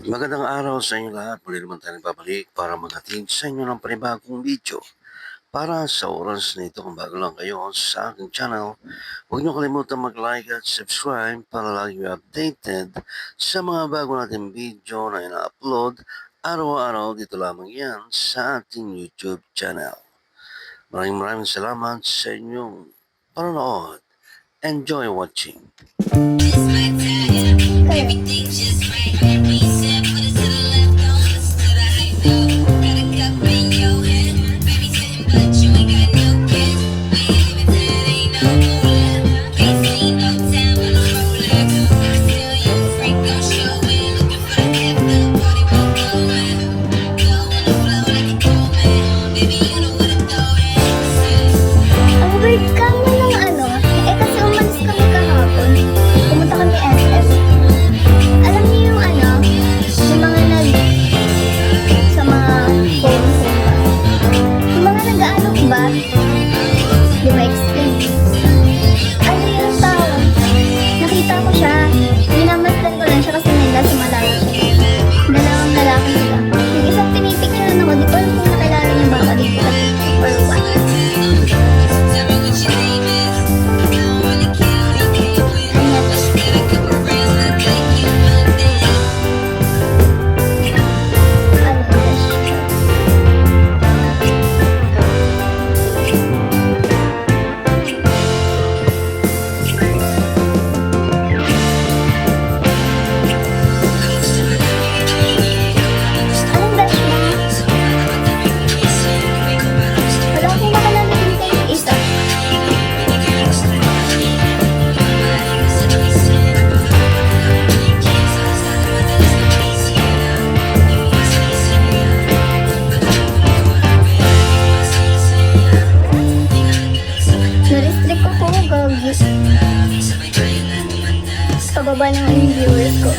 Magandang araw sa inyo lahat. Muli naman tayo nagbabalik para maghatid sa inyo ng panibagong video. Para sa oras na ito, kung bago lang kayo sa aking channel, huwag niyo kalimutan mag-like at subscribe para lagi updated sa mga bago nating video na ina-upload araw-araw dito lamang yan sa ating YouTube channel. Maraming salamat sa inyong panonood. Enjoy watching. Everything just right. Be said, put it to the left, don't listen to the hype, no. Got a cup in your hand, baby sitting, but you ain't got no kids. We ain't even dead, ain't no moolah. Ain't seen no time on the roller. Still you freak, don't show it. Looking for the gift, the party won't go in. Go on the flow like a cool man. Baby, you know what to throw in. Ang weird ka mo nung kasi umalis kami kahapon. Pumunta kami SM. Alam niyo yung yung mga sa mga phone ba? Yung mga nag-ano ba? Di ba explain? Ano yung tao? Nakita ko siya. Minamasdan ko lang siya kasi nasa malayo siya. Dalawang lalaki sila. Yung isang pinipicturean ako, di ko alam kung nakilala niya ba ako dito sa picture or what. Tell me what your name is. I don't really care who you came with. But you got a couple friends that like you Monday. Anong dash mo? Wala akong makalala din kayo isa. Na-restrict ako, gagi. Pababa naman yung viewers ko.